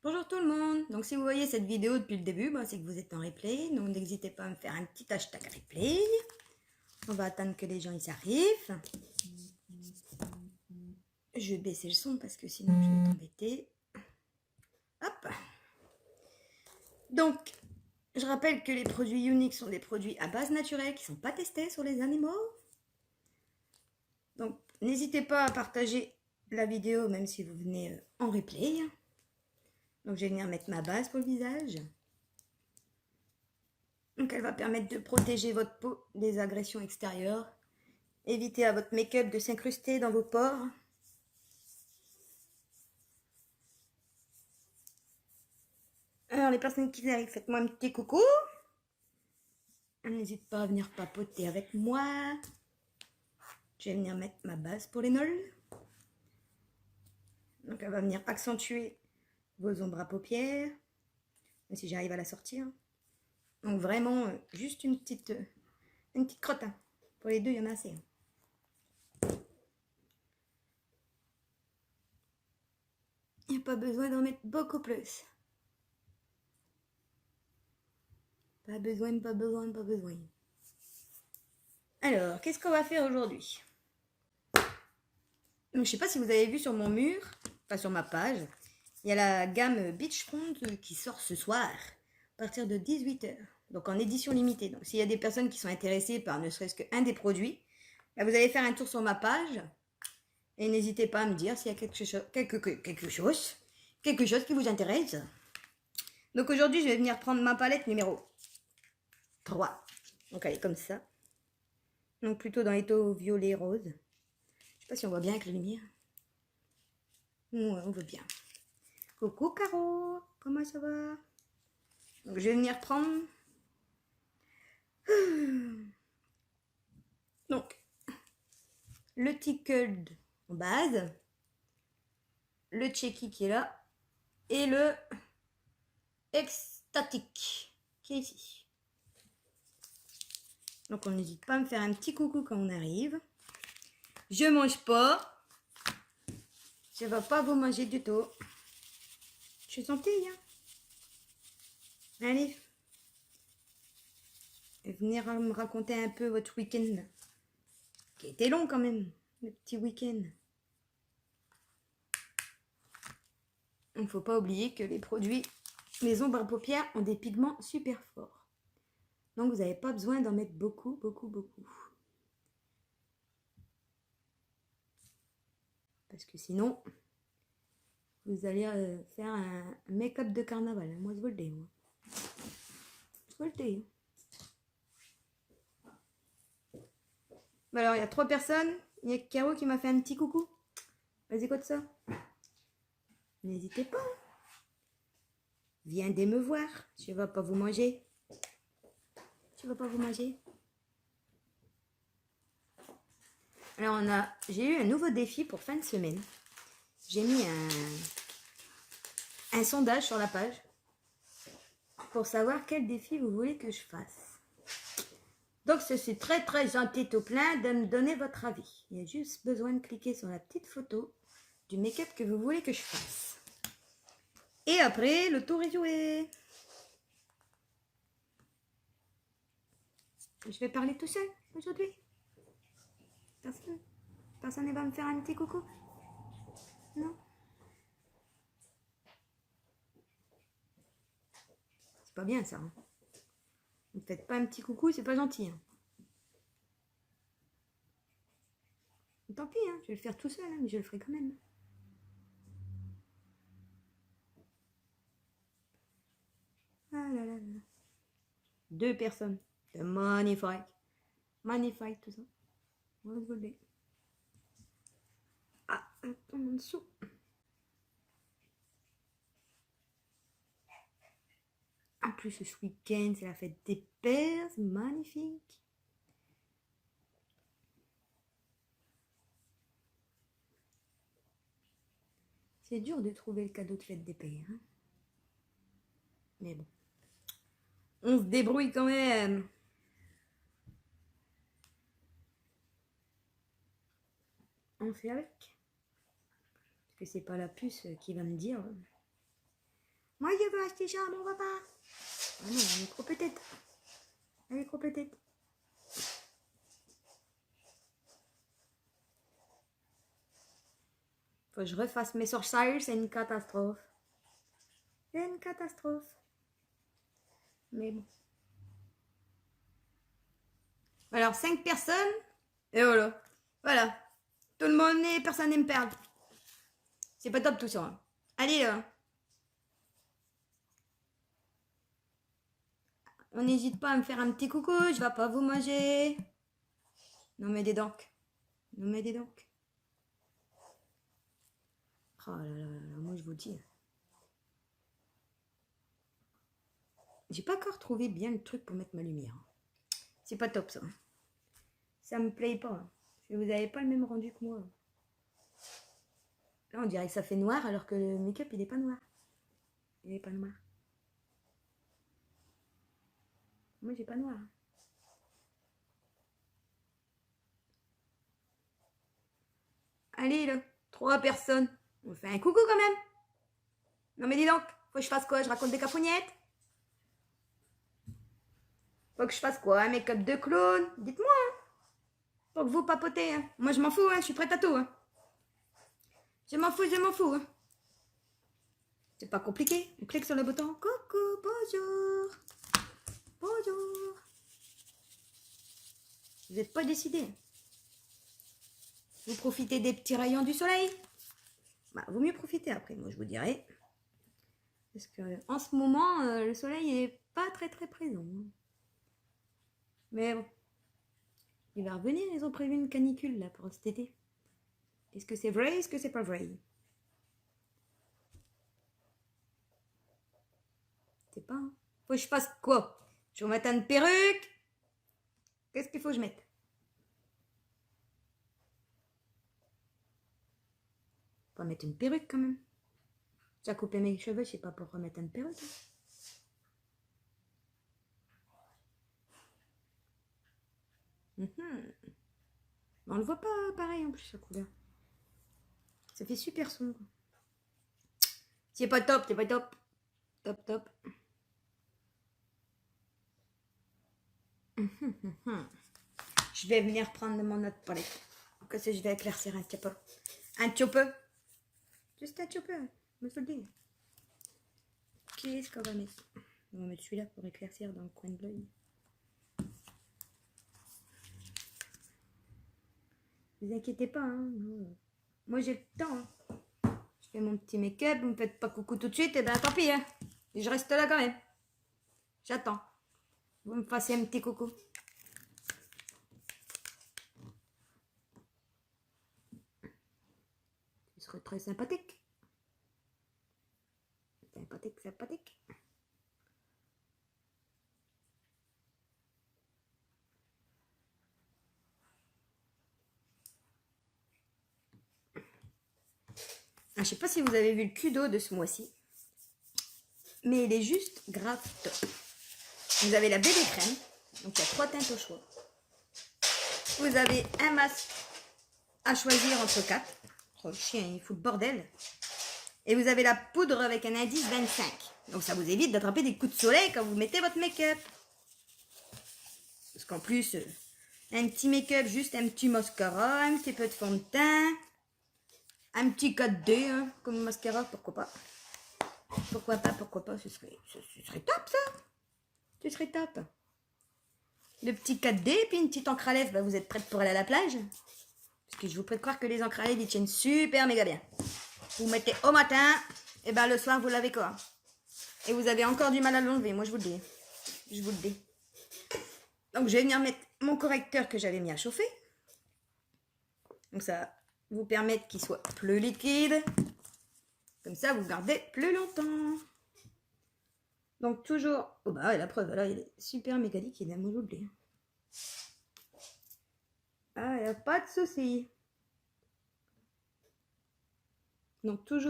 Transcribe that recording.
Bonjour tout le monde. Donc si vous voyez cette vidéo depuis le début, c'est que vous êtes en replay. Donc n'hésitez pas à me faire un petit hashtag replay. On va attendre que les gens y arrivent. Je vais baisser le son parce que sinon je vais t'embêter. Hop. Donc, je rappelle que les produits uniques sont des produits à base naturelle qui ne sont pas testés sur les animaux. Donc n'hésitez pas à partager la vidéo même si vous venez en replay. Donc je vais venir mettre ma base pour le visage. Donc elle va permettre de protéger votre peau des agressions extérieures. Évitez à votre make-up de s'incruster dans vos pores. Alors les personnes qui arrivent, faites-moi un petit coucou. N'hésite pas à venir papoter avec moi. Je vais venir mettre ma base pour les nols. Donc elle va venir accentuer vos ombres à paupières. Même si j'arrive à la sortir. Donc vraiment, juste une petite crotte. Pour les deux, il y en a assez. Il n'y a pas besoin d'en mettre beaucoup plus. Pas besoin, pas besoin, pas besoin. Alors, qu'est-ce qu'on va faire aujourd'hui? Donc, je ne sais pas si vous avez vu sur mon mur, enfin sur ma page, il y a la gamme Beachfront qui sort ce soir, à partir de 18 h. Donc en édition limitée. Donc s'il y a des personnes qui sont intéressées par ne serait-ce qu'un des produits, là, vous allez faire un tour sur ma page et n'hésitez pas à me dire s'il y a quelque chose qui vous intéresse. Donc aujourd'hui, je vais venir prendre ma palette numéro 3. Donc elle est comme ça. Donc plutôt dans les taux violet rose. Je sais pas si on voit bien avec la lumière. Ouais, on voit bien. Coucou Caro, comment ça va? Donc je vais venir prendre. Donc le Tickled en base, le Cheeky qui est là et le Ecstatic qui est ici. Donc on n'hésite pas à me faire un petit coucou quand on arrive. Je mange pas. Je ne vais pas vous manger du tout. Je suis gentille, hein. Allez. Venir me raconter un peu votre week-end. Qui était long quand même, le petit week-end. Il ne faut pas oublier que les produits, les ombres à paupières ont des pigments super forts. Donc vous n'avez pas besoin d'en mettre beaucoup, beaucoup, beaucoup. Parce que sinon, vous allez faire un make-up de carnaval. Moi, je vous le dis. Moi. Je vous le dis. Alors, il y a 3 personnes. Il y a Caro qui m'a fait un petit coucou. Vas-y, quoi de ça? N'hésitez pas. Viens me voir. Je ne vais pas vous manger. Je ne vais pas vous manger. Alors, j'ai eu un nouveau défi pour fin de semaine. J'ai mis un sondage sur la page pour savoir quel défi vous voulez que je fasse. Donc, je suis très très gentil tout plein de me donner votre avis. Il y a juste besoin de cliquer sur la petite photo du make-up que vous voulez que je fasse. Et après, le tour est joué. Je vais parler tout seul aujourd'hui. Personne ne va me faire un petit coucou? Non? C'est pas bien ça. Hein. Ne faites pas un petit coucou, c'est pas gentil. Hein. Tant pis, hein, je vais le faire tout seul, hein, mais je le ferai quand même. Ah là là là. 2 personnes. C'est magnifique. Magnifique tout ça. On va se voler. Ah, on tombe en dessous. En plus, ce week-end, c'est la fête des pères. C'est magnifique. C'est dur de trouver le cadeau de fête des pères. Hein. Mais bon. On se débrouille quand même. On fait avec. Parce que c'est pas la puce qui va me dire Moi, je veux acheter ça à mon papa. Ah non, elle est trop petite. Elle est trop petite. Faut que je refasse mes sorcières, c'est une catastrophe. C'est une catastrophe. Mais bon. Alors, 5 personnes. Et voilà. Voilà. Tout le monde est, personne n'aime perdre. C'est pas top tout ça. Hein. Allez là. On n'hésite pas à me faire un petit coucou, je vais pas vous manger. Non mais des dents. Non mais des dents. Oh là là là, moi je vous dis. J'ai pas encore trouvé bien le truc pour mettre ma lumière. C'est pas top ça. Ça me plaît pas. Vous avez pas le même rendu que moi. Là on dirait que ça fait noir alors que le make-up il est pas noir. Il est pas noir. Moi j'ai pas noir. Allez là, 3 personnes. On fait un coucou quand même. Non mais dis donc, faut que je fasse quoi? Je raconte des capougnettes? Faut que je fasse quoi? Un make-up de clown? Dites-moi. Hein. Faut que vous papotez. Hein. Moi je m'en fous, hein. Je suis prête à tout. Hein. Je m'en fous, je m'en fous. Hein. C'est pas compliqué. On clique sur le bouton. Coucou, bonjour. Bonjour. Vous n'êtes pas décidé. Vous profitez des petits rayons du soleil? Bah, vaut mieux profiter après, moi je vous dirais. Parce que en ce moment, le soleil n'est pas très présent. Mais bon, il va revenir, ils ont prévu une canicule là pour cet été. Est-ce que c'est vrai, est-ce que c'est pas vrai? C'est pas. Hein. Faut que je fasse quoi? Je vais mettre une perruque? Qu'est-ce qu'il faut que je mette? Faut mettre une perruque quand même. J'ai coupé mes cheveux, je sais pas pour remettre une perruque. On le voit pas pareil en plus la couleur. Ça fait super sombre. C'est pas top, c'est pas top. Top. Je vais venir prendre mon autre palette. Que je vais éclaircir un petit peu. Un petit peu. Juste un petit peu. Me faut le dire. Qu'est-ce qu'on va mettre? On va mettre celui-là pour éclaircir dans le coin de l'œil. Vous inquiétez pas, hein. Moi j'ai le temps. Hein. Je fais mon petit make-up, vous me faites pas coucou tout de suite, et ben tant pis. Hein. Et je reste là quand même. J'attends. Vous me fassiez un petit coucou. Ce serait très sympathique. Sympathique. Je sais pas si vous avez vu le Kudo de ce mois-ci, mais il est juste grave top. Vous avez la BB crème, donc il y a 3 teintes au choix. Vous avez un masque à choisir entre 4. Oh, le chien, il fout le bordel. Et vous avez la poudre avec un indice 25. Donc ça vous évite d'attraper des coups de soleil quand vous mettez votre make-up. Parce qu'en plus, un petit make-up, juste un petit mascara, un petit peu de fond de teint, un petit 4D hein, comme mascara, pourquoi pas. Pourquoi pas, ce serait top ça. Ce serait top. Le petit 4D, puis une petite encre à lèvres, bah, vous êtes prête pour aller à la plage? Parce que je vous prie de croire que les encres à lèvres, ils tiennent super méga bien. Vous mettez au matin, et ben le soir, vous l'avez quoi? Et vous avez encore du mal à l'enlever, moi je vous le dis. Je vous le dis. Donc je vais venir mettre mon correcteur que j'avais mis à chauffer. Donc ça va vous permettre qu'il soit plus liquide. Comme ça, vous gardez plus longtemps. Donc toujours... Oh bah ouais, la preuve, là, il est super méga liquide, il a moi l'oublié. Ah, il n'y a pas de souci. Donc toujours...